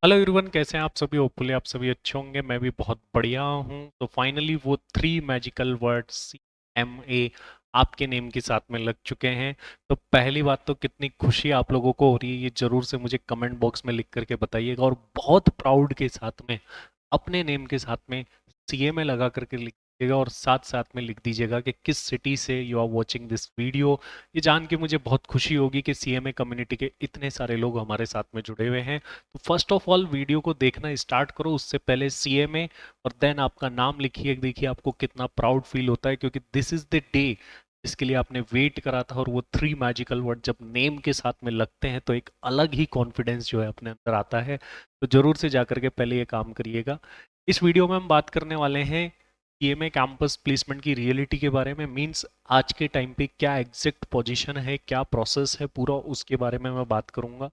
Hello everyone, कैसे हैं आप सभी? होपफुली आप सभी अच्छे होंगे। मैं भी बहुत बढ़िया हूं। तो फाइनली वो थ्री मैजिकल वर्ड्स CMA आपके नेम के साथ में लग चुके हैं। तो पहली बात तो कितनी खुशी आप लोगों को हो रही है ये जरूर से मुझे कमेंट बॉक्स में लिख करके बताइएगा, और बहुत प्राउड के साथ में अपने नेम के साथ में CMA लगा करके लिख दीजिएगा, और साथ साथ में लिख दीजिएगा कि किस सिटी से you are watching this video. ये जान के मुझे बहुत खुशी होगी कि CMA कम्युनिटी के इतने सारे लोग हमारे साथ में जुड़े हुए हैं। तो फर्स्ट ऑफ ऑल वीडियो को देखना स्टार्ट करो, उससे पहले CMA और देन आपका नाम लिखिए। देखिए आपको कितना प्राउड फील होता है, क्योंकि दिस इज द डे जिसके लिए आपने वेट करा था। और वो थ्री मैजिकल वर्ड जब नेम के साथ में लगते हैं तो एक अलग ही कॉन्फिडेंस जो है अपने अंदर आता है। तो जरूर से जाकर के पहले ये काम करिएगा। इस वीडियो में हम बात करने वाले हैं CMA कैंपस प्लेसमेंट की रियलिटी के बारे में। मींस आज के टाइम पे क्या एग्जैक्ट पोजीशन है, क्या प्रोसेस है पूरा, उसके बारे में मैं बात करूंगा।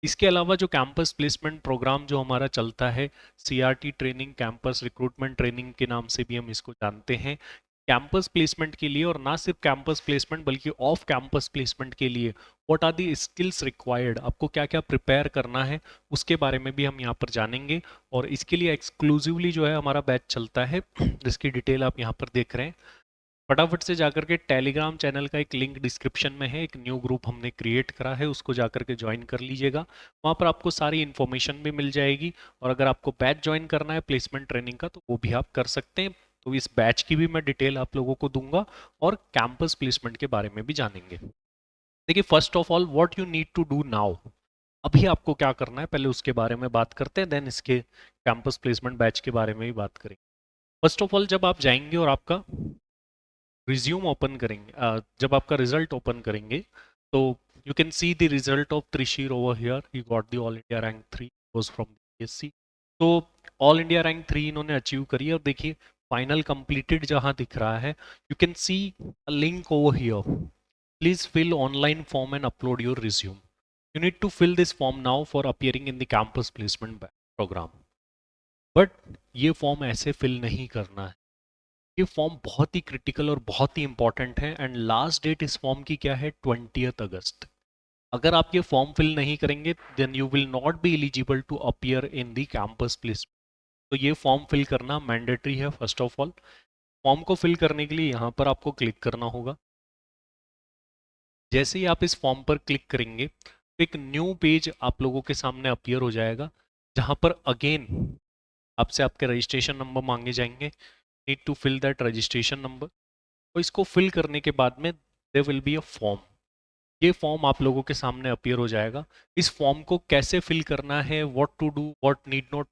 इसके अलावा जो कैंपस प्लेसमेंट प्रोग्राम जो हमारा चलता है, CRT training, campus recruitment training के नाम से भी हम इसको जानते हैं, कैंपस प्लेसमेंट के लिए, और ना सिर्फ कैंपस प्लेसमेंट बल्कि ऑफ कैंपस प्लेसमेंट के लिए what are the skills required, आपको क्या क्या प्रिपेयर करना है, उसके बारे में भी हम यहाँ पर जानेंगे। और इसके लिए एक्सक्लूसिवली जो है हमारा बैच चलता है जिसकी डिटेल आप यहाँ पर देख रहे हैं। फटाफट से जाकर के टेलीग्राम चैनल का एक लिंक डिस्क्रिप्शन में है, एक न्यू ग्रुप हमने क्रिएट करा है, उसको जाकर के ज्वाइन कर लीजिएगा। वहाँ पर आपको सारी इन्फॉर्मेशन भी मिल जाएगी। और अगर आपको बैच ज्वाइन करना है प्लेसमेंट ट्रेनिंग का तो वो भी आप कर सकते हैं। तो इस बैच की भी मैं डिटेल आप लोगों को दूंगा, और कैंपस प्लेसमेंट के बारे में भी जानेंगे। देखिए, first of all what you need to do now, अभी आपको क्या करना है पहले उसके बारे में बात करते हैं, देन इसके कैंपस प्लेसमेंट बैच के बारे में भी बात करेंगे। फर्स्ट ऑफ ऑल जब आप जाएंगे और आपका रिज्यूम ओपन करेंगे, जब आपका रिजल्ट ओपन करेंगे, तो you can see the result of Trishir over here. He got the all India rank 3, was from BSc। तो ऑल इंडिया रैंक 3 इन्होंने अचीव करी है। और देखिए फाइनल कंप्लीटेड जहां दिख रहा है, you can see a link over here, please fill online form and upload your resume. You need to fill this form now for appearing in the campus placement program. But ये form ऐसे fill नहीं करना है, ये form बहुत ही critical और बहुत ही important है। एंड लास्ट डेट इस फॉर्म की क्या है? 20 अगस्त। अगर आप ये फॉर्म फिल नहीं करेंगे then you will not be eligible to appear in the campus place. तो ये फॉर्म फिल करना मैंडेटरी है। फर्स्ट ऑफ ऑल फॉर्म को फिल करने के लिए यहाँ पर आपको क्लिक करना होगा। जैसे ही आप इस फॉर्म पर क्लिक करेंगे तो एक न्यू पेज आप लोगों के सामने अपीयर हो जाएगा, जहाँ पर अगेन आपसे आपके रजिस्ट्रेशन नंबर मांगे जाएंगे। Need to fill that registration number. और इसको फिल करने के बाद में there will be a form. ये फॉर्म आप लोगों के सामने अपीयर हो जाएगा। इस फॉर्म को कैसे फिल करना है, what to do, what need not,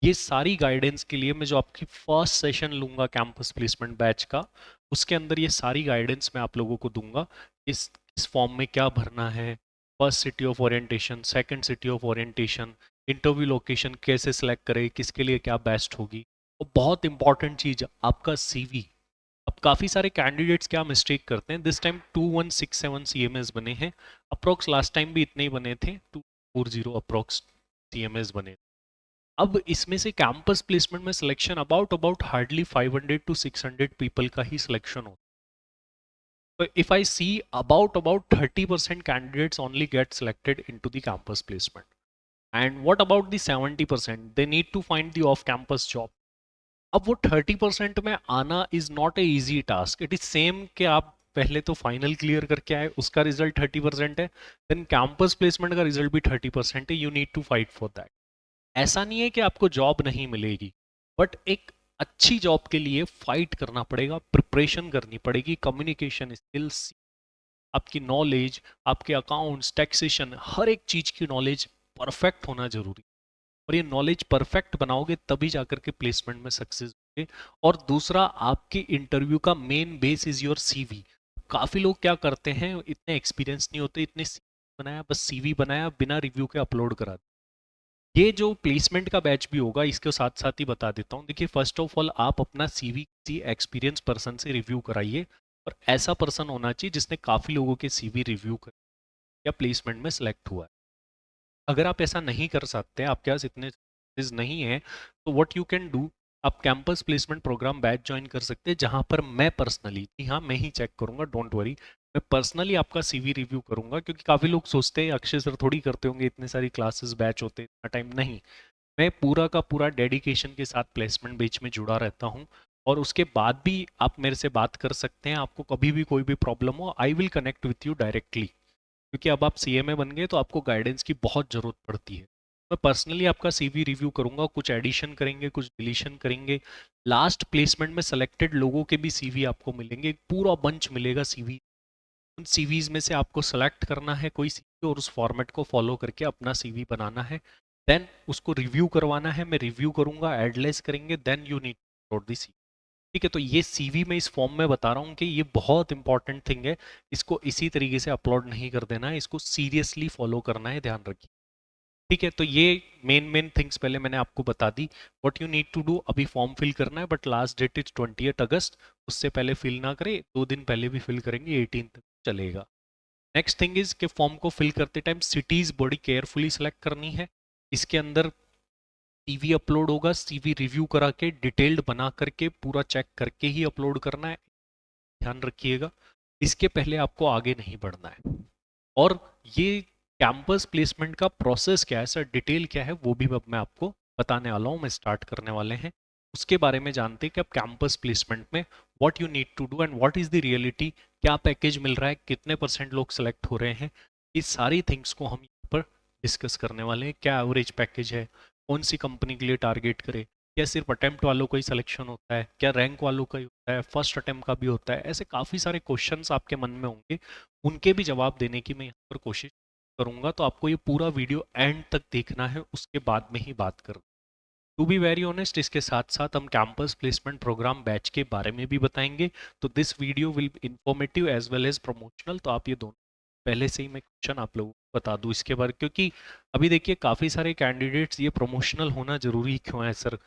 ये सारी गाइडेंस के लिए मैं जो आपकी फर्स्ट सेशन लूंगा कैंपस प्लेसमेंट बैच का, उसके अंदर ये सारी गाइडेंस मैं आप लोगों को दूंगा। इस फॉर्म में क्या भरना है, first city of orientation, second city of orientation, interview location कैसे सेलेक्ट करें, किसके लिए क्या बेस्ट होगी, और बहुत इंपॉर्टेंट चीज़ आपका CV। अब काफ़ी सारे कैंडिडेट्स क्या मिस्टेक करते हैं, दिस टाइम 2167 CMS बने हैं। अप्रोक्स लास्ट टाइम भी इतने ही बने थे, 240 अप्रोक्स CMS बने। अब इसमें से कैंपस प्लेसमेंट में selection about about hardly 500 to 600 people का ही सिलेक्शन होता है। तो if I see about 30% candidates only get selected into the campus placement, and what about the 70%, they need to find the off campus job. अब वो 30% में आना is not a easy task. It is same कि आप पहले तो final clear करके आए, उसका रिजल्ट 30% है, देन कैंपस प्लेसमेंट का रिजल्ट भी 30% है। You need to fight for that. ऐसा नहीं है कि आपको जॉब नहीं मिलेगी, बट एक अच्छी जॉब के लिए फाइट करना पड़ेगा, प्रिपरेशन करनी पड़ेगी, कम्युनिकेशन स्किल्स, आपकी नॉलेज, आपके अकाउंट्स, टैक्सेशन, हर एक चीज की नॉलेज परफेक्ट होना जरूरी। और ये नॉलेज परफेक्ट बनाओगे तभी जाकर के प्लेसमेंट में सक्सेस होगे। और दूसरा, आपके इंटरव्यू का main base is your CV। काफी लोग क्या करते हैं, इतने एक्सपीरियंस नहीं होते, इतने CV बनाया, बस CV बनाया, बिना रिव्यू के अपलोड करा। ये जो प्लेसमेंट का बैच भी होगा इसके साथ साथ ही बता देता हूँ। देखिए फर्स्ट ऑफ ऑल आप अपना CV किसी एक्सपीरियंस पर्सन से रिव्यू कराइए, और ऐसा पर्सन होना चाहिए जिसने काफ़ी लोगों के CV रिव्यू कर या प्लेसमेंट में सेलेक्ट हुआ है। अगर आप ऐसा नहीं कर सकते, आपके पास इतने चीज नहीं है, तो व्हाट यू कैन डू, आप campus placement program batch join कर सकते हैं, जहां पर मैं पर्सनली, हाँ मैं ही चेक करूंगा, डोंट वरी, मैं पर्सनली आपका सीवी रिव्यू करूंगा, क्योंकि काफ़ी लोग सोचते हैं अक्षय सर थोड़ी करते होंगे, इतने सारी क्लासेस बैच होते हैं, इतना टाइम नहीं। मैं पूरा का पूरा डेडिकेशन के साथ प्लेसमेंट बेच में जुड़ा रहता हूँ। और उसके बाद भी आप मेरे से बात कर सकते हैं, आपको कभी भी कोई भी प्रॉब्लम हो, I will connect with you directly. क्योंकि अब आप सीएमए बन गए तो आपको गाइडेंस की बहुत ज़रूरत पड़ती है। मैं पर्सनली आपका सीवी रिव्यू करूंगा, कुछ एडिशन करेंगे, कुछ डिलीशन करेंगे। लास्ट प्लेसमेंट में सेलेक्टेड लोगों के भी सीवी आपको मिलेंगे, एक पूरा बंच मिलेगा सीवी। उन सीवीज में से आपको सेलेक्ट करना है कोई सीवी और उस फॉर्मेट को फॉलो करके अपना सीवी बनाना है। देन उसको रिव्यू करवाना है, मैं रिव्यू करूंगा, एडलेस करेंगे, then you need to upload the CV. ठीक है, तो ये सीवी में इस फॉर्म में बता रहा हूँ कि ये बहुत इंपॉर्टेंट थिंग है। इसको इसी तरीके से अपलोड नहीं कर देना है, इसको सीरियसली फॉलो करना है, ध्यान रखिए। ठीक है, तो ये मेन मेन थिंग्स पहले मैंने आपको बता दी। What you need to do, अभी फॉर्म फिल करना है, but last date is 20 August. उससे पहले फिल ना करें, 2 दिन पहले भी फिल करेंगे, 18 तक चलेगा। नेक्स्ट थिंग इज कि फॉर्म को फिल करते टाइम सिटीज बड़ी केयरफुली सेलेक्ट करनी है। इसके अंदर सीवी अपलोड होगा, सीवी रिव्यू करा के डिटेल्ड बना करके पूरा चेक करके ही अपलोड करना है, ध्यान रखिएगा। इसके पहले आपको आगे नहीं बढ़ना है। और ये कैंपस प्लेसमेंट का प्रोसेस क्या है सर, डिटेल क्या है, वो भी अब मैं आपको बताने वाला हूँ। मैं स्टार्ट करने वाले हैं, उसके बारे में जानते हैं कि अब कैंपस प्लेसमेंट में what you need to do and what is the reality. क्या पैकेज मिल रहा है, कितने परसेंट लोग सेलेक्ट हो रहे हैं, इस सारी थिंग्स को हम यहाँ पर डिस्कस करने वाले हैं। क्या एवरेज पैकेज है, कौन सी कंपनी के लिए टारगेट करे, क्या सिर्फ अटेम्प्ट वालों का ही सिलेक्शन होता है, क्या रैंक वालों का ही होता है, फर्स्ट अटेम्प्ट का भी होता है। ऐसे काफ़ी सारे क्वेश्चंस आपके मन में होंगे, उनके भी जवाब देने की मैं यहाँ पर कोशिश करूंगा। तो आपको ये पूरा वीडियो एंड तक देखना है, उसके बाद में ही बात कर। टू बी वेरी ऑनेस्ट, इसके साथ साथ हम कैंपस प्लेसमेंट प्रोग्राम बैच के बारे में भी बताएंगे। तो this video will informative as well as promotional. तो आप ये दोनों पहले से ही मैं क्वेश्चन आप लोगों को बता दूं इसके बारे, क्योंकि अभी देखिए काफ़ी सारे कैंडिडेट्स ये प्रमोशनल होना जरूरी क्यों है सर,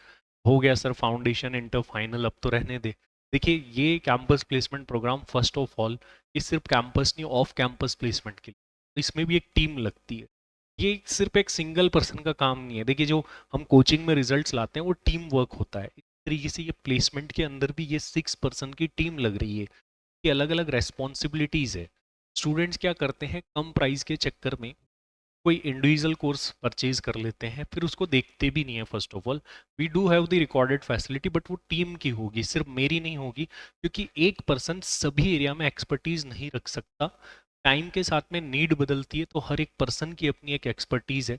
हो गया सर फाउंडेशन इंटर फाइनल, अब तो रहने दे। देखिए ये campus placement program first of all, ये सिर्फ कैंपस नहीं, ऑफ कैंपस प्लेसमेंट के लिए इसमें भी एक टीम लगती है। ये सिर्फ एक सिंगल पर्सन का काम नहीं है। देखिए जो हम कोचिंग में रिजल्ट्स लाते हैं वो टीम वर्क होता है, इस तरीके से ये प्लेसमेंट के अंदर भी ये 6 पर्सन की टीम लग रही है, कि अलग अलग रेस्पॉन्सिबिलिटीज़ है। स्टूडेंट्स क्या करते हैं, कम प्राइस के चक्कर में कोई इंडिविजुअल कोर्स परचेज कर लेते हैं, फिर उसको देखते भी नहीं है। First of all we do have the recorded facility, but वो टीम की होगी, सिर्फ मेरी नहीं होगी, क्योंकि एक पर्सन सभी एरिया में एक्सपर्टीज नहीं रख सकता। टाइम के साथ में नीड बदलती है, तो हर एक पर्सन की अपनी एक एक्सपर्टीज है।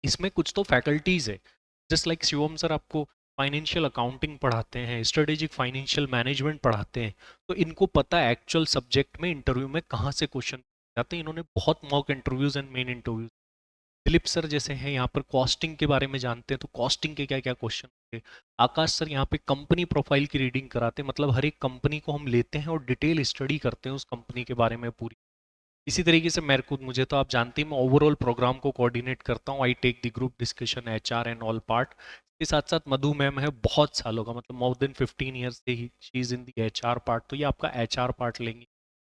इसमें कुछ तो फैकल्टीज है, जस्ट लाइक शिवम सर आपको फाइनेंशियल अकाउंटिंग पढ़ाते हैं, स्ट्रेटेजिक फाइनेंशियल मैनेजमेंट पढ़ाते हैं, तो इनको पता है एक्चुअल सब्जेक्ट में इंटरव्यू में कहाँ से क्वेश्चन जाते हैं। इन्होंने बहुत mock interviews and main interviews. Dilip sir जैसे हैं यहाँ पर कॉस्टिंग के बारे में जानते हैं, तो कॉस्टिंग के क्या क्या क्वेश्चन होंगे। आकाश सर यहाँ पे कंपनी प्रोफाइल की रीडिंग कराते हैं, मतलब हर एक कंपनी को हम लेते हैं और डिटेल स्टडी करते हैं उस कंपनी के बारे में पूरी। इसी तरीके से मेरे को, मुझे तो आप जानते हैं मैं ओवरऑल प्रोग्राम को कोऑर्डिनेट करता हूँ, I take the group discussion HR and all part. इसके साथ साथ मधु मैम है, बहुत सालों का, मतलब मोर देन 15 ईयर्स से ही she is in the HR part, तो ये आपका एचआर पार्ट लेंगी।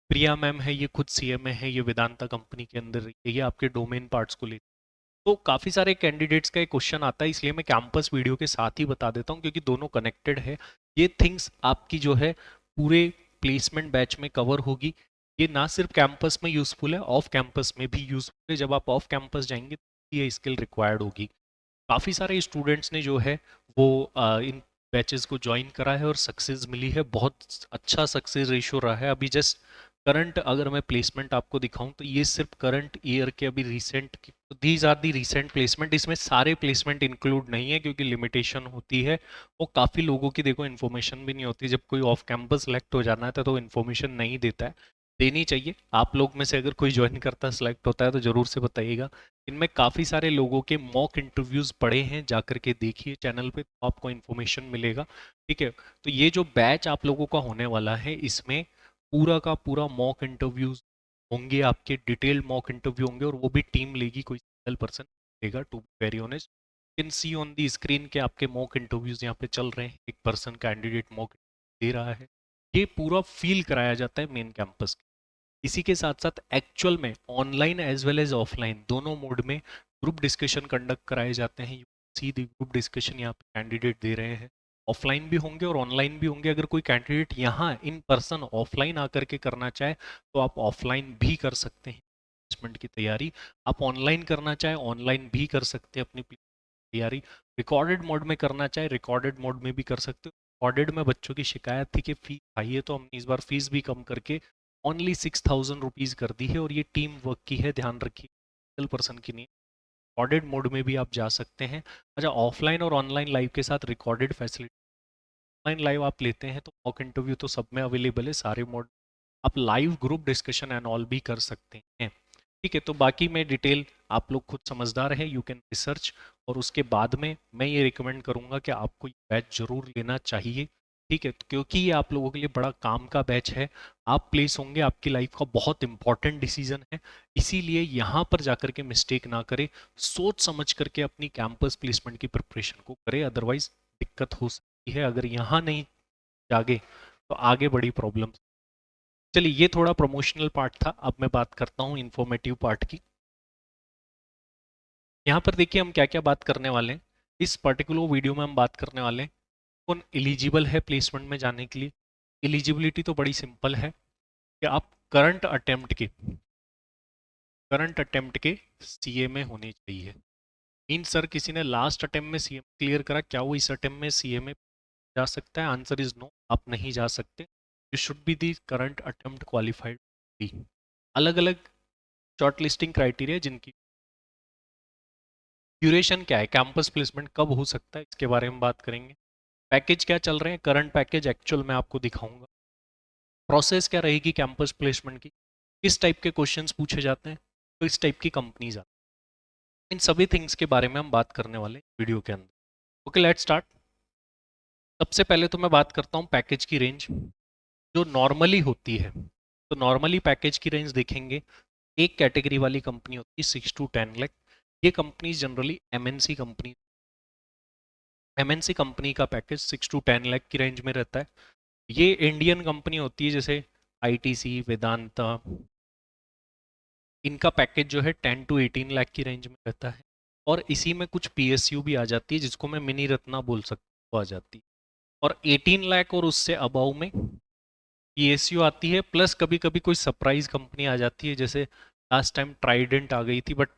प्रिया मैम है, ये खुद सीएमए है, ये वेदांता कंपनी के अंदर रही है, ये आपके डोमेन पार्ट्स को लेती है। तो काफ़ी सारे कैंडिडेट्स का एक क्वेश्चन आता है, इसलिए मैं कैंपस वीडियो के साथ ही बता देता हूँ, क्योंकि दोनों कनेक्टेड है। ये थिंग्स आपकी जो है पूरे प्लेसमेंट बैच में कवर होगी। ये ना सिर्फ कैंपस में यूज़फुल है, ऑफ कैंपस में भी यूज़फुल है। जब आप ऑफ कैंपस जाएंगे तो ये स्किल रिक्वायर्ड होगी। काफ़ी सारे स्टूडेंट्स ने जो है वो इन बैचेस को ज्वाइन करा है और सक्सेस मिली है, बहुत अच्छा सक्सेस रेशियो रहा है। अभी जस्ट करंट अगर मैं प्लेसमेंट आपको दिखाऊं तो ये सिर्फ करंट ईयर के अभी recent, these are the recent placement. इसमें सारे प्लेसमेंट इंक्लूड नहीं है, क्योंकि लिमिटेशन होती है। वो काफ़ी लोगों की देखो इन्फॉर्मेशन भी नहीं होती, जब कोई ऑफ कैंपस सेलेक्ट हो जाना है तो इन्फॉर्मेशन नहीं देता है। देनी चाहिए। आप लोग में से अगर कोई ज्वाइन करता सेलेक्ट होता है तो ज़रूर से बताइएगा। इनमें काफ़ी सारे लोगों के मॉक इंटरव्यूज़ पड़े हैं, जाकर के देखिए चैनल पे, तो आपको इन्फॉर्मेशन मिलेगा। ठीक है, तो ये जो बैच आप लोगों का होने वाला है, इसमें पूरा का पूरा मॉक इंटरव्यूज़ होंगे, आपके डिटेल्ड मॉक इंटरव्यू होंगे, और वो भी टीम लेगी, कोई सिंगल पर्सन लेगा। To be very honest, can see on the screen के आपके मॉक इंटरव्यूज़ यहाँ पे चल रहे हैं, एक पर्सन कैंडिडेट मॉक दे रहा है। ये पूरा फील कराया जाता है मेन कैंपस। इसी के साथ साथ एक्चुअल में online as well as offline दोनों मोड में ग्रुप डिस्कशन कंडक्ट कराए जाते हैं। You see the group discussion यहाँ पे कैंडिडेट दे रहे हैं। ऑफलाइन भी होंगे और ऑनलाइन भी होंगे। अगर कोई कैंडिडेट यहाँ इन पर्सन ऑफलाइन आकर के करना चाहे तो आप ऑफलाइन भी कर सकते हैं प्लेसमेंट की तैयारी। आप ऑनलाइन करना चाहे ऑनलाइन भी कर सकते हैं अपनी तैयारी। रिकॉर्डेड मोड में करना चाहे रिकॉर्डेड मोड में भी कर सकते हो। रिकॉर्डेड में बच्चों की शिकायत थी कि फीस हाई है, तो हमने इस बार फीस भी कम करके ओनली 6,000 रुपीज़ कर दी है, और ये टीम वर्क की है, ध्यान रखिए, सिंगल पर्सन की नहीं। रिकॉर्डेड मोड में भी आप जा सकते हैं। अच्छा, ऑफलाइन और ऑनलाइन लाइव के साथ रिकॉर्डेड फैसिलिटी। ऑनलाइन लाइव आप लेते हैं तो मॉक इंटरव्यू तो सब में अवेलेबल है, सारे मोड। आप live group discussion and all भी कर सकते हैं। ठीक है, तो बाकी मैं डिटेल, आप लोग खुद समझदार हैं, यू कैन रिसर्च। और उसके बाद में मैं ये रिकमेंड करूंगा कि आपको ये बैच जरूर लेना चाहिए। ठीक है, तो क्योंकि ये आप लोगों के लिए बड़ा काम का बैच है। आप प्लेस होंगे, आपकी लाइफ का बहुत इंपॉर्टेंट डिसीजन है। इसीलिए यहाँ पर जाकर के मिस्टेक ना करें, सोच समझ करके अपनी कैंपस प्लेसमेंट की प्रिपरेशन को करें, अदरवाइज दिक्कत हो सकती है। अगर यहाँ नहीं जागे तो आगे बड़ी प्रॉब्लम। चलिए, ये थोड़ा प्रमोशनल पार्ट था, अब मैं बात करता हूँ इन्फॉर्मेटिव पार्ट की। यहाँ पर देखिए हम क्या क्या बात करने वाले हैं। इस पर्टिकुलर वीडियो में हम बात करने वाले हैं कौन एलिजिबल है प्लेसमेंट में जाने के लिए। एलिजिबिलिटी तो बड़ी सिंपल है कि आप करंट अटेम्प्ट के सीए में होने चाहिए। मीन सर किसी ने लास्ट अटेम्प्ट में सीए क्लियर करा, क्या वो इस अटेम्प्ट में सीए में जा सकता है? आंसर इज नो, आप नहीं जा सकते। You should be the current attempt qualified. अलग अलग शॉर्ट लिस्टिंग क्राइटेरिया जिनकी ड्यूरेशन क्या है, कैंपस प्लेसमेंट कब हो सकता है, इसके बारे में बात करेंगे। पैकेज क्या चल रहे हैं, करंट पैकेज एक्चुअल में आपको दिखाऊंगा। प्रोसेस क्या रहेगी कैंपस प्लेसमेंट की, किस टाइप के क्वेश्चंस पूछे जाते हैं, तो इस टाइप की कंपनीज आती हैं। इन सभी थिंग्स के बारे में हम बात करने वाले वीडियो के अंदर। Okay, let's start. सबसे पहले तो मैं बात करता हूँ पैकेज की रेंज जो नॉर्मली होती है। तो नॉर्मली पैकेज की रेंज देखेंगे, एक कैटेगरी वाली कंपनी होती है 6 to 10 लाख। ये कंपनी जनरली एमएनसी कंपनी का पैकेज 6 to 10 लाख की रेंज में रहता है। ये इंडियन कंपनी होती है जैसे आईटीसी, वेदांता, इनका पैकेज जो है 10 to 18 लाख की रेंज में रहता है। और इसी में कुछ पीएसयू भी आ जाती है जिसको मैं मिनी रत्ना बोल सकता हूँ, आ जाती है। और 18 लाख और उससे अबाउ में पीएसयू आती है, प्लस कभी कभी कोई सरप्राइज कंपनी आ जाती है, जैसे लास्ट टाइम ट्राइडेंट आ गई थी। बट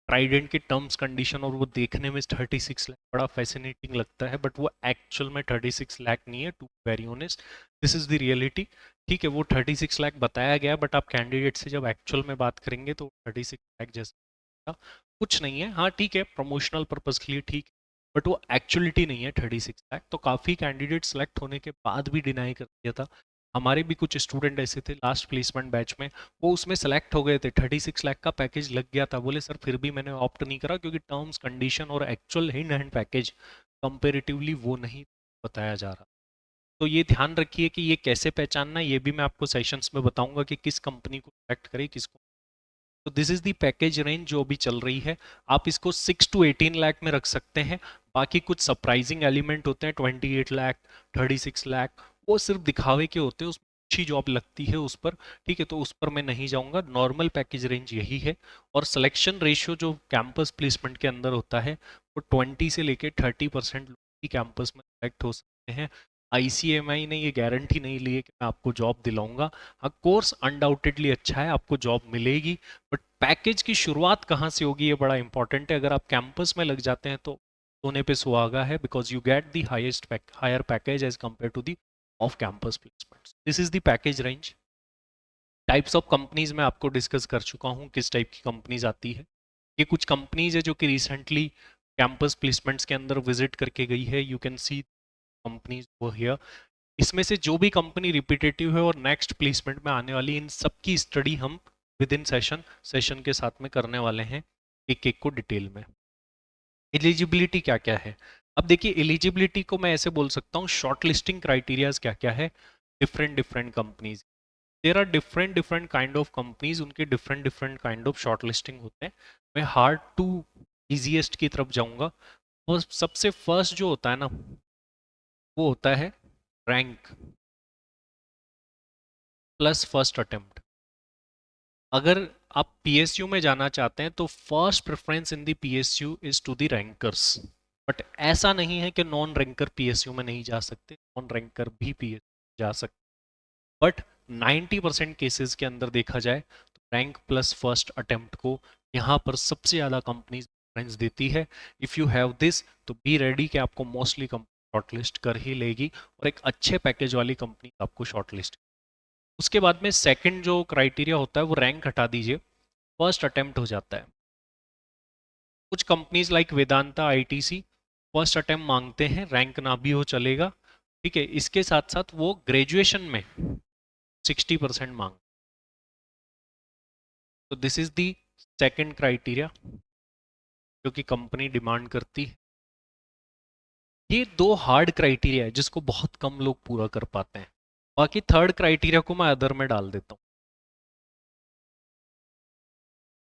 ट्राइडेंट के टर्म्स कंडीशन और वो देखने में 36 लाख बड़ा फैसिनेटिंग लगता है, बट वो एक्चुअल में 36 लाख नहीं है, to very honest, this is the reality. ठीक है, वो 36 लाख बताया गया, बट आप कैंडिडेट से जब एक्चुअल में बात करेंगे तो 36 लाख जैसा कुछ नहीं है। हाँ ठीक है, प्रमोशनल पर्पज के लिए ठीक है, बट वो एक्चुअलिटी नहीं है 36 लाख। तो काफ़ी कैंडिडेट सेलेक्ट होने के बाद भी डिनाई कर दिया था। हमारे भी कुछ स्टूडेंट ऐसे थे लास्ट प्लेसमेंट बैच में, वो उसमें सेलेक्ट हो गए थे, 36 लाख का पैकेज लग गया था, बोले सर फिर भी मैंने ऑप्ट नहीं करा क्योंकि टर्म्स कंडीशन और actual in hand package comparatively वो नहीं बताया जा रहा। तो ये ध्यान रखिए कि ये कैसे पहचानना है, ये भी मैं आपको सेशंस में बताऊंगा कि किस कंपनी को सेलेक्ट करें, किसको। तो this is the package range जो अभी चल रही है। आप इसको 6 to 18 लाख में रख सकते हैं। बाकी कुछ सरप्राइजिंग एलिमेंट होते हैं, 28 लाख, 36 लाख, वो सिर्फ दिखावे के होते हैं, उसमें अच्छी जॉब लगती है उस पर। ठीक है, तो उस पर मैं नहीं जाऊंगा, नॉर्मल पैकेज रेंज यही है। और सिलेक्शन रेशियो जो कैंपस प्लेसमेंट के अंदर होता है वो 20 से लेकर 30% लोग ही कैंपस में सेलेक्ट हो सकते हैं। आईसीएमआई ने ये गारंटी नहीं ली है कि मैं आपको जॉब दिलाऊंगा। हाँ, कोर्स अनडाउटेडली अच्छा है, आपको जॉब मिलेगी, बट पैकेज की शुरुआत कहाँ से होगी ये बड़ा इंपॉर्टेंट है। अगर आप कैंपस में लग जाते हैं तो सोने पे सुहागा है, because you get the higher package as compare to the off campus placement. This is the package range. Types of companies मैं आपको डिस्कस कर चुका हूँ, किस टाइप की कंपनीज आती है। ये कुछ कंपनीज है जो कि रिसेंटली कैंपस प्लेसमेंट्स के अंदर विजिट करके गई है, यू कैन सी कंपनीज वो हियर। इसमें से जो भी कंपनी रिपीटेटिव है और नेक्स्ट प्लेसमेंट में आने वाली, इन सब की स्टडी हम विद इन सेशन के साथ में करने वाले हैं, एक एक को डिटेल में। एलिजिबिलिटी क्या क्या है, अब देखिए एलिजिबिलिटी को मैं ऐसे बोल सकता हूँ, शॉर्ट लिस्टिंग क्राइटेरियाज क्या क्या है। Different different companies, there are different different kind of companies, उनके different different kind of shortlisting होते हैं। मैं हार्ड टू इजीएस्ट की तरफ जाऊंगा। और सबसे फर्स्ट जो होता है ना, वो होता है रैंक प्लस फर्स्ट अटेम्प्ट। अगर आप पीएसयू में जाना चाहते हैं तो first preference in the PSU is to the rankers. But ऐसा नहीं है कि नॉन रैंकर पीएसयू में नहीं जा सकते, नॉन रैंकर भी पीएसयू जा सकते। बट 90% केसेस के अंदर देखा जाए तो रैंक प्लस फर्स्ट अटेम्प्ट को यहाँ पर सबसे ज़्यादा कंपनीज प्रेफरेंस देती है। इफ़ यू हैव दिस तो बी रेडी कि आपको मोस्टली कंपनी शॉर्टलिस्ट कर ही लेगी, और एक अच्छे पैकेज वाली कंपनी आपको शॉर्टलिस्ट। उसके बाद में सेकंड जो क्राइटेरिया होता है वो रैंक हटा दीजिए, फर्स्ट अटेम्प्ट हो जाता है। कुछ companies like Vedanta ITC first attempt मांगते हैं, रैंक ना भी हो चलेगा, ठीक है। इसके साथ साथ वो ग्रेजुएशन में 60% मांग, तो this is the second criteria जो कि कंपनी डिमांड करती है। ये दो हार्ड क्राइटेरिया है जिसको बहुत कम लोग पूरा कर पाते हैं। बाकी थर्ड क्राइटेरिया को मैं अदर में डाल देता हूँ,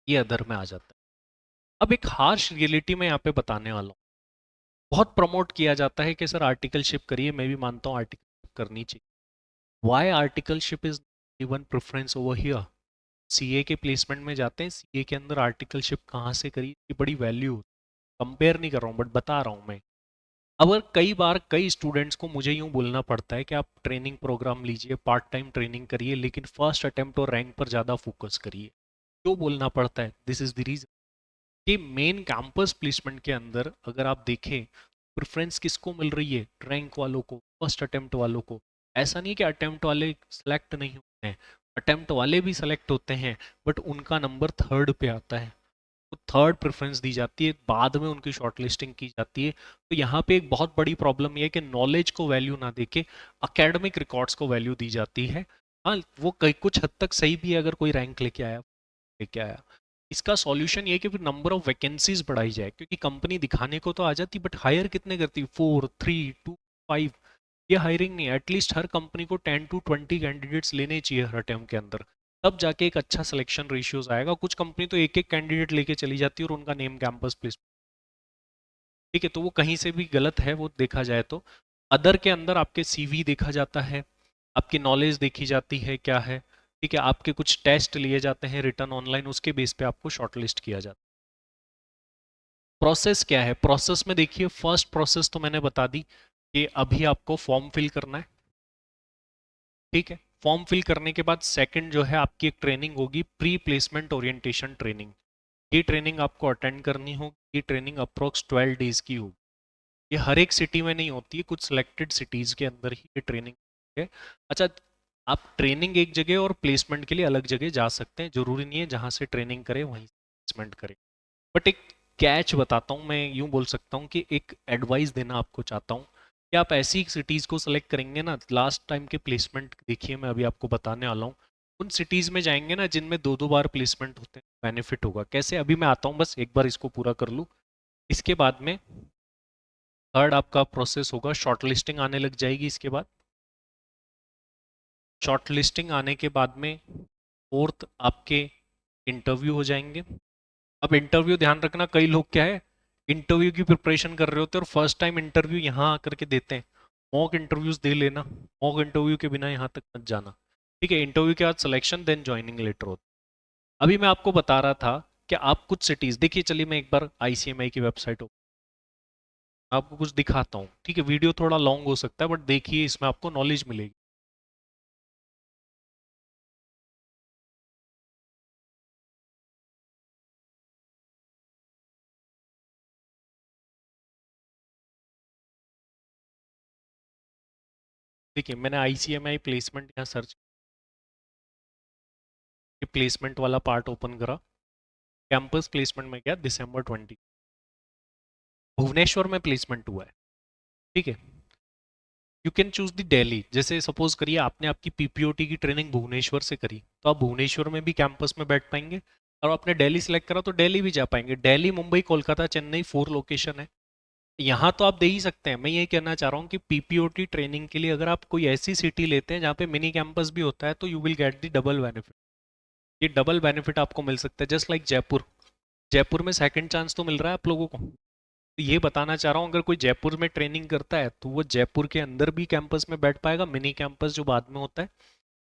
ये अदर में आ जाता है। अब एक हार्श रियलिटी में यहाँ पे बताने वाला हूँ। बहुत प्रमोट किया जाता है कि सर आर्टिकलशिप करिए, मैं भी मानता हूँ आर्टिकलशिप करनी चाहिए। Why articleship is given preference over here? CA के प्लेसमेंट में जाते हैं, सीए के अंदर आर्टिकलशिप कहाँ से करी, ये बड़ी वैल्यू, कंपेयर नहीं कर रहा हूँ बट बता रहा हूँ मैं। अगर कई बार कई स्टूडेंट्स को मुझे यूं बोलना पड़ता है कि आप ट्रेनिंग प्रोग्राम लीजिए, पार्ट टाइम ट्रेनिंग करिए, लेकिन फर्स्ट अटेम्प्ट और रैंक पर ज़्यादा फोकस करिए। क्यों बोलना पड़ता है? दिस इज द रीजन कि मेन कैंपस प्लेसमेंट के अंदर अगर आप देखें, प्रेफरेंस किसको मिल रही है? रैंक वालों को, फर्स्ट अटेम्प्ट वालों को। ऐसा नहीं कि अटेम्प्ट वाले सेलेक्ट नहीं होते हैं, अटेम्प्ट वाले भी सेलेक्ट होते हैं, बट उनका नंबर थर्ड पे आता है, तो थर्ड प्रेफरेंस दी जाती है, बाद में उनकी शॉर्टलिस्टिंग की जाती है। तो यहाँ पे एक बहुत बड़ी प्रॉब्लम ये है कि नॉलेज को वैल्यू ना देके अकेडमिक रिकॉर्ड्स को वैल्यू दी जाती है। हाँ, वो कई कुछ हद तक सही भी है, अगर कोई रैंक लेके आया। इसका सॉल्यूशन ये है कि फिर नंबर ऑफ वैकेंसीज बढ़ाई जाए, क्योंकि कंपनी दिखाने को तो आ जाती बट हायर कितने करती? 4, 3, 2, 5। ये हायरिंग नहीं है, एटलीस्ट हर कंपनी को 10 to 20 कैंडिडेट्स लेने चाहिए हर अटेम्प्ट के अंदर, तब जाके एक अच्छा सिलेक्शन रेशियोज आएगा। कुछ कंपनी तो एक एक कैंडिडेट लेके चली जाती है और उनका नेम कैंपस प्लेस, ठीक है, तो वो कहीं से भी गलत है वो देखा जाए तो। अदर के अंदर आपके सीवी देखा जाता है, आपकी नॉलेज देखी जाती है क्या है, ठीक है, आपके कुछ टेस्ट लिए जाते हैं रिटर्न ऑनलाइन, उसके बेस पे आपको शॉर्टलिस्ट किया जाता है। प्रोसेस क्या है? प्रोसेस में देखिए, फर्स्ट प्रोसेस तो मैंने बता दी कि अभी आपको फॉर्म फिल करना है, ठीक है। फॉर्म फिल करने के बाद सेकंड जो है आपकी एक ट्रेनिंग होगी, प्री प्लेसमेंट ओरिएंटेशन ट्रेनिंग। ये ट्रेनिंग आपको अटेंड करनी होगी, ये ट्रेनिंग अप्रोक्स 12 डेज की होगी। ये हर एक सिटी में नहीं होती है, कुछ सिलेक्टेड सिटीज के अंदर ही ये ट्रेनिंग है। अच्छा, आप ट्रेनिंग एक जगह और प्लेसमेंट के लिए अलग जगह जा सकते हैं, जरूरी नहीं है जहाँ से ट्रेनिंग करें वहीं प्लेसमेंट करें। बट एक कैच बताता हूँ, मैं यूँ बोल सकता हूँ कि एक एडवाइस देना आपको चाहता हूँ कि आप ऐसी सिटीज़ को सेलेक्ट करेंगे ना, लास्ट टाइम के प्लेसमेंट देखिए, मैं अभी आपको बताने वाला हूँ, उन सिटीज़ में जाएंगे ना जिनमें दो दो बार प्लेसमेंट होते हैं, बेनिफिट होगा कैसे, अभी मैं आता हूँ, बस एक बार इसको पूरा कर लूँ। इसके बाद में थर्ड आपका प्रोसेस होगा, शॉर्ट लिस्टिंग आने लग जाएगी। इसके बाद शॉर्ट लिस्टिंग आने के बाद में फोर्थ आपके इंटरव्यू हो जाएंगे। अब इंटरव्यू ध्यान रखना, कई लोग क्या है, इंटरव्यू की प्रिपरेशन कर रहे होते हैं और फर्स्ट टाइम इंटरव्यू यहाँ आकर के देते हैं। मॉक इंटरव्यूज दे लेना, मॉक इंटरव्यू के बिना यहाँ तक मत जाना, ठीक है। इंटरव्यू के बाद सिलेक्शन, देन ज्वाइनिंग लेटर होता है। अभी मैं आपको बता रहा था कि आप कुछ सिटीज देखिए, चलिए मैं एक बार आईसीएमआई की वेबसाइट आपको कुछ दिखाता हूँ, ठीक है। वीडियो थोड़ा लॉन्ग हो सकता है बट देखिए, इसमें आपको नॉलेज मिलेगी। देखिए, मैंने आईसीएमआई प्लेसमेंट यहाँ सर्च, प्लेसमेंट वाला पार्ट ओपन करा, कैंपस प्लेसमेंट में गया, December 20 भुवनेश्वर में प्लेसमेंट हुआ है, ठीक है। You can choose the Delhi, जैसे सपोज करिए आपने आपकी पीपीओटी की ट्रेनिंग भुवनेश्वर से करी, तो आप भुवनेश्वर में भी कैंपस में बैठ पाएंगे, और आपने दिल्ली सेलेक्ट करा तो दिल्ली भी जा पाएंगे। दिल्ली, मुंबई, कोलकाता, चेन्नई, 4 लोकेशन है। यहाँ तो आप दे ही सकते हैं। मैं ये कहना चाह रहा हूँ कि पीपीओटी ट्रेनिंग के लिए अगर आप कोई ऐसी सिटी लेते हैं जहाँ पे मिनी कैंपस भी होता है, तो you will get the double benefit. ये डबल बेनिफिट आपको मिल सकता है, जस्ट लाइक जयपुर। जयपुर में सेकंड चांस तो मिल रहा है आप लोगों को, तो ये बताना चाह रहा हूँ, अगर कोई जयपुर में ट्रेनिंग करता है तो वो जयपुर के अंदर भी कैंपस में बैठ पाएगा, मिनी कैंपस जो बाद में होता है,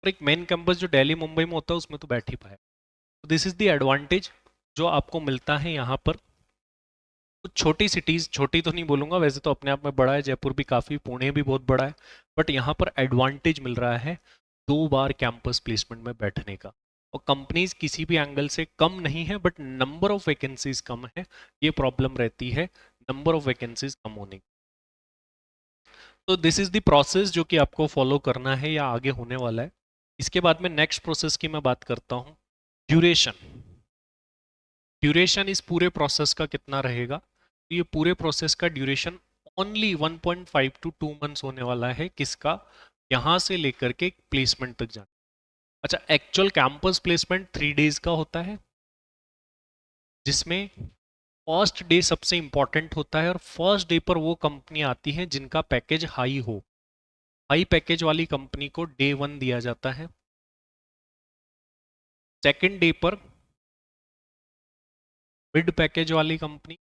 और एक मेन कैंपस जो दिल्ली मुंबई में होता है उसमें तो बैठ ही पाएगा। तो दिस इज द एडवांटेज जो आपको मिलता है यहाँ पर कुछ छोटी सिटीज़, छोटी तो नहीं बोलूँगा, वैसे तो अपने आप में बड़ा है, जयपुर भी काफ़ी, पुणे भी बहुत बड़ा है, बट यहाँ पर एडवांटेज मिल रहा है 2 बार कैंपस प्लेसमेंट में बैठने का। और कंपनीज किसी भी एंगल से कम नहीं है, बट नंबर ऑफ वैकेंसीज कम है, ये प्रॉब्लम रहती है नंबर ऑफ वैकेंसीज कम होने की। तो दिस इज द प्रोसेस जो कि आपको फॉलो करना है या आगे होने वाला है। इसके बाद में नेक्स्ट प्रोसेस की मैं बात करता हूँ, ड्यूरेशन। ड्यूरेशन इस पूरे प्रोसेस का कितना रहेगा, तो ये पूरे प्रोसेस का ड्यूरेशन ओनली 1.5 टू 2 मंथ्स होने वाला है। किसका? यहाँ से लेकर के प्लेसमेंट तक जाना। अच्छा, एक्चुअल कैंपस प्लेसमेंट 3 डेज का होता है, जिसमें फर्स्ट डे सबसे इंपॉर्टेंट होता है, और फर्स्ट डे पर वो कंपनी आती है जिनका पैकेज हाई हो। हाई पैकेज वाली कंपनी को डे 1 दिया जाता है। सेकंड डे पर मिड पैकेज वाली कंपनी,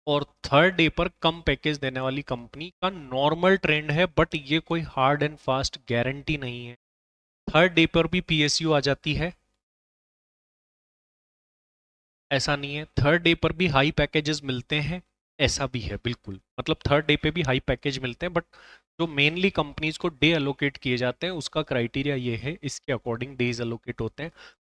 और थर्ड डे पर कम पैकेज देने वाली कंपनी का नॉर्मल ट्रेंड है, बट ये कोई हार्ड एंड फास्ट गारंटी नहीं है। थर्ड डे पर भी पीएसयू आ जाती है, ऐसा नहीं है। थर्ड डे पर भी हाई पैकेजेस मिलते हैं, ऐसा भी है बिल्कुल। मतलब थर्ड डे पे भी हाई पैकेज मिलते हैं, बट जो मेनली कंपनीज को डे अलोकेट किए जाते हैं उसका क्राइटेरिया ये है, इसके अकॉर्डिंग डेज अलोकेट होते हैं।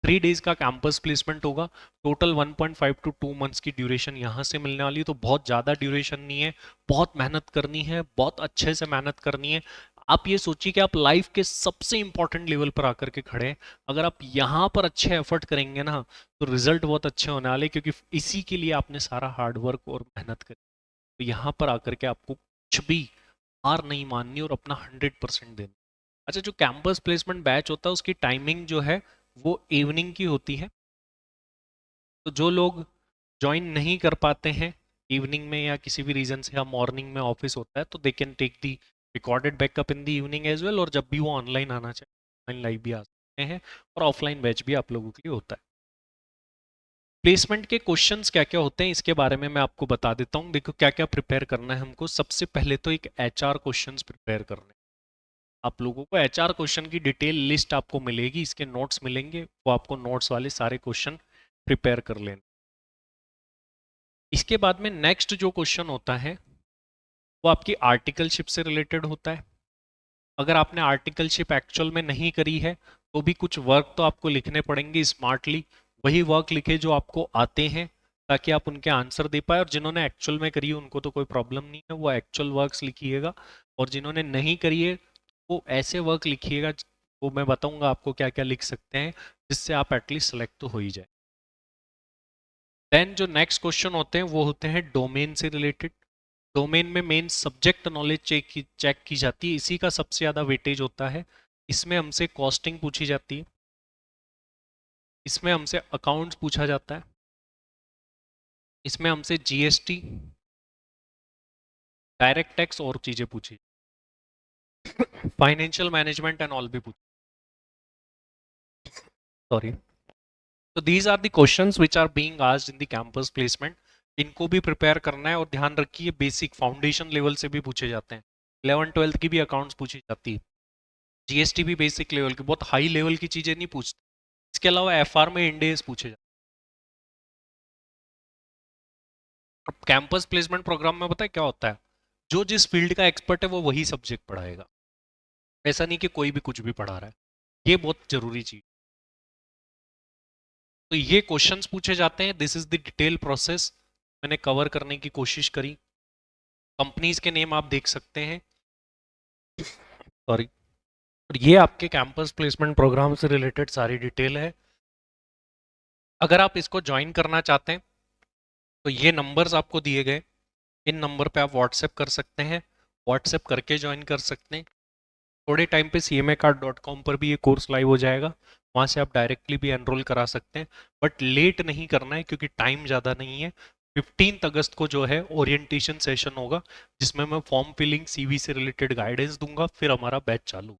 3 डेज का कैंपस प्लेसमेंट होगा। टोटल 1.5 टू 2 मंथ्स की ड्यूरेशन यहाँ से मिलने वाली है, तो बहुत ज़्यादा ड्यूरेशन नहीं है। बहुत मेहनत करनी है, बहुत अच्छे से मेहनत करनी है। आप ये सोचिए कि आप लाइफ के सबसे इंपॉर्टेंट लेवल पर आकर के खड़े हैं। अगर आप यहाँ पर अच्छे एफर्ट करेंगे ना, तो रिजल्ट बहुत अच्छे होने वाले, क्योंकि इसी के लिए आपने सारा हार्ड वर्क और मेहनत करी। तो यहाँ पर आकर के आपको कुछ भी हार नहीं माननी और अपना 100% देना। अच्छा, जो कैंपस प्लेसमेंट बैच होता है उसकी टाइमिंग जो है वो इवनिंग की होती है। तो जो लोग ज्वाइन नहीं कर पाते हैं इवनिंग में, या किसी भी रीजन से, या मॉर्निंग में ऑफिस होता है, तो they can take the recorded backup in the evening as well. और जब भी वो ऑनलाइन आना चाहे, ऑनलाइन लाइव भी आ सकते हैं, और ऑफलाइन बैच भी आप लोगों के लिए होता है। प्लेसमेंट के क्वेश्चंस क्या क्या होते हैं इसके बारे में मैं आपको बता देता हूँ। देखो क्या क्या प्रिपेयर करना है हमको। सबसे पहले तो एक एचआर क्वेश्चंस प्रिपेयर करने हैं। आप लोगों को एचआर क्वेश्चन की डिटेल लिस्ट आपको मिलेगी, इसके नोट्स मिलेंगे, वो आपको नोट्स वाले सारे क्वेश्चन प्रिपेयर कर लेना। इसके बाद में नेक्स्ट जो क्वेश्चन होता है वो आपकी आर्टिकलशिप से रिलेटेड होता है। अगर आपने आर्टिकलशिप एक्चुअल में नहीं करी है, तो भी कुछ वर्क तो आपको लिखने पड़ेंगे स्मार्टली। वही वर्क लिखे जो आपको आते हैं, ताकि आप उनके आंसर दे पाए। और जिन्होंने एक्चुअल में करी है उनको तो कोई प्रॉब्लम नहीं है, वो एक्चुअल वर्क्स लिखिएगा। और जिन्होंने नहीं करी है, वो ऐसे वर्क लिखिएगा, वो मैं बताऊंगा आपको क्या क्या लिख सकते हैं, जिससे आप एटलीस्ट सेलेक्ट तो हो ही जाए। देन जो नेक्स्ट क्वेश्चन होते हैं वो होते हैं डोमेन से रिलेटेड। डोमेन में मेन सब्जेक्ट नॉलेज चेक की जाती है, इसी का सबसे ज़्यादा वेटेज होता है। इसमें हमसे कॉस्टिंग पूछी जाती है, इसमें हमसे अकाउंट्स पूछा जाता है, इसमें हमसे जीएसटी, डायरेक्ट टैक्स और चीज़ें पूछी, फाइनेंशियल मैनेजमेंट एंड ऑल भी पूछी। सॉरी। तो these are the questions which are being asked in the campus placement. इनको भी प्रिपेयर करना है, और ध्यान रखिए बेसिक फाउंडेशन लेवल से भी पूछे जाते हैं। 11th-12th की भी अकाउंट्स पूछी जाती है, जीएसटी भी बेसिक लेवल की, बहुत हाई लेवल की चीजें नहीं पूछते। इसके अलावा एफआर में इंडेस पूछे जाते हैं। कैंपस प्लेसमेंट प्रोग्राम में पता है क्या होता है, जो जिस फील्ड का एक्सपर्ट है वो वही सब्जेक्ट पढ़ाएगा। ऐसा नहीं कि कोई भी कुछ भी पढ़ा रहा है, ये बहुत जरूरी चीज। तो ये क्वेश्चंस पूछे जाते हैं, this is the detail process. मैंने कवर करने की कोशिश करी। कंपनीज के नेम आप देख सकते हैं, सॉरी। और ये आपके कैंपस प्लेसमेंट प्रोग्राम से रिलेटेड सारी डिटेल है। अगर आप इसको ज्वाइन करना चाहते हैं, तो ये नंबर्स आपको दिए गए, इन नंबर पे आप व्हाट्सएप कर सकते हैं, व्हाट्सएप करके ज्वाइन कर सकते हैं। थोड़े टाइम पे cmacard.com पर भी ये कोर्स लाइव हो जाएगा, वहाँ से आप डायरेक्टली भी एनरोल करा सकते हैं। बट लेट नहीं करना है, क्योंकि टाइम ज़्यादा नहीं है। 15 अगस्त को जो है ओरिएंटेशन सेशन होगा, जिसमें मैं फॉर्म फिलिंग, सीवी से रिलेटेड गाइडेंस दूंगा, फिर हमारा बैच चालू।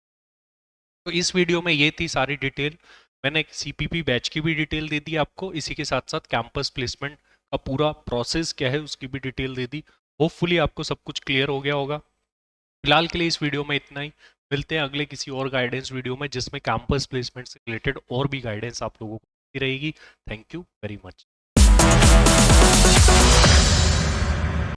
तो इस वीडियो में ये थी सारी डिटेल। मैंने एक सीपीपी बैच की भी डिटेल दे दी आपको, इसी के साथ साथ कैंपस प्लेसमेंट का पूरा प्रोसेस क्या है उसकी भी डिटेल दे दी। होपफुली आपको सब कुछ क्लियर हो गया होगा। फिलहाल के लिए इस वीडियो में इतना ही। मिलते हैं अगले किसी और गाइडेंस वीडियो में, जिसमें कैंपस प्लेसमेंट से रिलेटेड और भी गाइडेंस आप लोगों को मिलती रहेगी। Thank you very much.